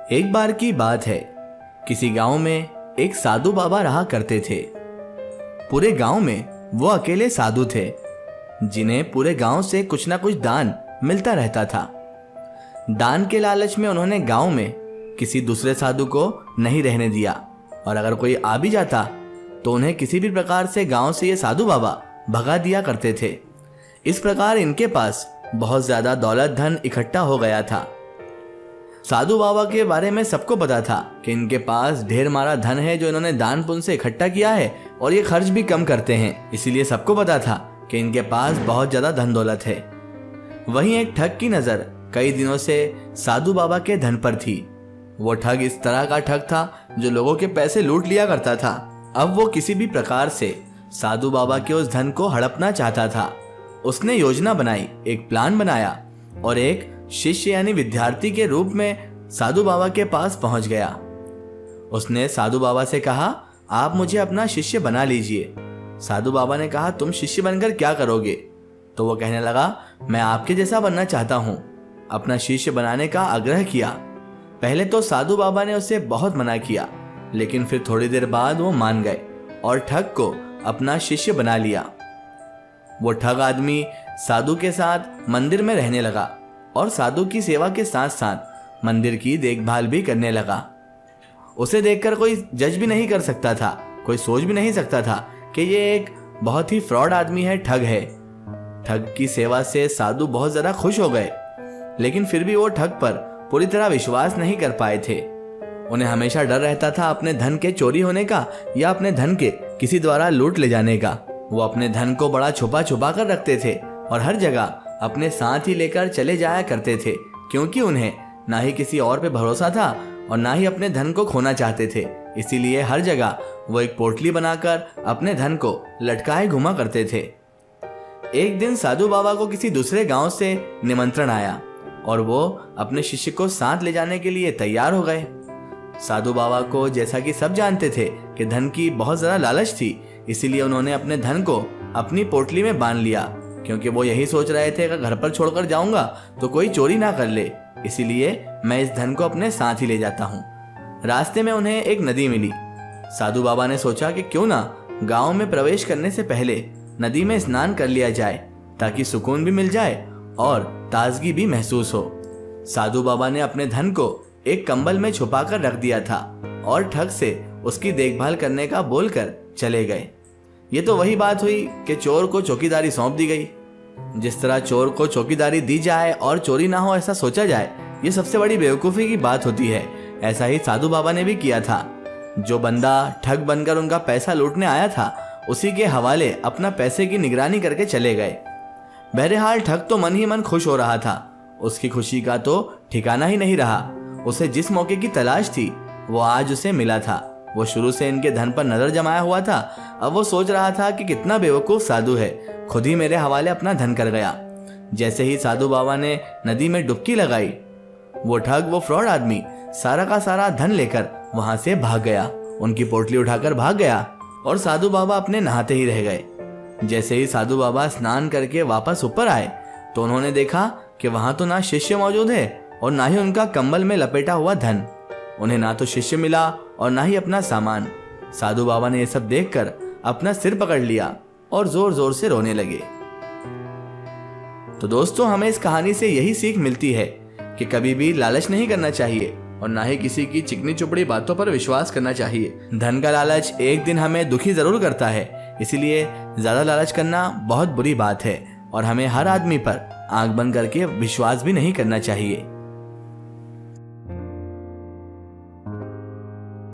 एक बार की बात है, किसी गांव में एक साधु बाबा रहा करते थे। पूरे गांव में वो अकेले साधु थे जिन्हें पूरे गांव से कुछ ना कुछ दान मिलता रहता था। दान के लालच में उन्होंने गांव में किसी दूसरे साधु को नहीं रहने दिया, और अगर कोई आ भी जाता तो उन्हें किसी भी प्रकार से गांव से ये साधु बाबा भगा दिया करते थे। इस प्रकार इनके पास बहुत ज्यादा दौलत धन इकट्ठा हो गया था। साधु बाबा के बारे में सबको पता था कि इनके पास ढेर मारा धन है जो इन्होंने दान पुण्य से इकट्ठा किया है, और ये खर्च भी कम करते हैं। इसीलिए सबको पता था कि इनके पास बहुत ज्यादा धन दौलत है। वहीं एक ठग की नजर कई दिनों से साधु बाबा के धन पर थी। वो ठग इस तरह का ठग था जो लोगों के पैसे लूट लिया करता था। अब वो किसी भी प्रकार से साधु बाबा के उस धन को हड़पना चाहता था। उसने योजना बनाई, एक प्लान बनाया और एक शिष्य यानी विद्यार्थी के रूप में साधु बाबा के पास पहुंच गया। उसने साधु बाबा से कहा, आप मुझे अपना शिष्य बना लीजिए। साधु बाबा ने कहा, तुम शिष्य बनकर क्या करोगे? तो वो कहने लगा, मैं आपके जैसा बनना चाहता हूं। अपना शिष्य बनाने का आग्रह किया। पहले तो साधु बाबा ने उसे बहुत मना किया, लेकिन फिर थोड़ी देर बाद वो मान गए और ठग को अपना शिष्य बना लिया। वो ठग आदमी साधु के साथ मंदिर में रहने लगा और साधु की सेवा के साथ साथ मंदिर की देखभाल भी करने लगा। उसे देखकर कोई जज भी नहीं कर सकता था, कोई सोच भी नहीं सकता था कि ये एक बहुत ही फ्रॉड आदमी है, ठग है। ठग की सेवा से साधु बहुत ज़्यादा खुश हो गए, लेकिन फिर भी वो ठग पर पूरी तरह विश्वास नहीं कर पाए थे। उन्हें हमेशा डर रहता था अपने धन के चोरी होने का या अपने धन के किसी द्वारा लूट ले जाने का। वो अपने धन को बड़ा छुपा छुपा कर रखते थे और हर जगह अपने साथ ही लेकर चले जाया करते थे, क्योंकि उन्हें ना ही किसी और पे भरोसा था और ना ही अपने धन को खोना चाहते थे। इसीलिए हर जगह वो एक पोटली बनाकर अपने धन को लटकाए घुमा करते थे। एक दिन साधु बाबा को किसी दूसरे गांव से निमंत्रण आया और वो अपने शिष्य को साथ ले जाने के लिए तैयार हो गए। साधु बाबा को, जैसा कि सब जानते थे, कि धन की बहुत ज्यादा लालच थी, इसीलिए उन्होंने अपने धन को अपनी पोटली में बांध लिया, क्योंकि वो यही सोच रहे थे कि घर पर छोड़कर जाऊंगा तो कोई चोरी ना कर ले, इसीलिए मैं इस धन को अपने साथ ही ले जाता हूँ। रास्ते में उन्हें एक नदी मिली। साधु बाबा ने सोचा कि क्यों ना गांव में प्रवेश करने से पहले नदी में स्नान कर लिया जाए, ताकि सुकून भी मिल जाए और ताजगी भी महसूस हो। साधु बाबा ने अपने धन को एक कंबल में छुपाकर रख दिया था और ठग से उसकी देखभाल करने का बोलकर चले गए। ये तो वही बात हुई कि चोर को चौकीदारी सौंप दी गई। जिस तरह चोर को चौकीदारी दी जाए और चोरी ना हो ऐसा सोचा जाए, ये सबसे बड़ी बेवकूफ़ी की बात होती है। ऐसा ही साधु बाबा ने भी किया था। जो बंदा ठग बनकर उनका पैसा लूटने आया था, उसी के हवाले अपना पैसे की निगरानी करके चले गए। बहरहाल ठग तो मन ही मन खुश हो रहा था। उसकी खुशी का तो ठिकाना ही नहीं रहा। उसे जिस मौके की तलाश थी वो आज उसे मिला था। वो शुरू से इनके धन पर नजर जमाया हुआ था। अब वो सोच रहा था कि कितना बेवकूफ साधु है, खुद ही मेरे हवाले अपना धन कर गया। जैसे ही साधु बाबा ने नदी में डुबकी लगाई, वो ठग, वो फ्रॉड आदमी सारा का सारा धन लेकर वहां से भाग गया। उनकी पोटली उठाकर भाग गया और साधु बाबा अपने नहाते ही रह गए। जैसे ही साधु बाबा स्नान करके वापस ऊपर आए तो उन्होंने देखा कि वहां तो ना शिष्य मौजूद है और ना ही उनका कंबल में लपेटा हुआ धन। उन्हें ना तो शिष्य मिला और ना ही अपना सामान। साधु बाबा ने यह सब देखकर अपना सिर पकड़ लिया और जोर जोर से रोने लगे। तो दोस्तों, हमें इस कहानी से यही सीख मिलती है कि कभी भी लालच नहीं करना चाहिए और ना ही किसी की चिकनी चुपड़ी बातों पर विश्वास करना चाहिए। धन का लालच एक दिन हमें दुखी जरूर करता है, इसीलिए ज्यादा लालच करना बहुत बुरी बात है और हमें हर आदमी पर आंख बंद करके विश्वास भी नहीं करना चाहिए।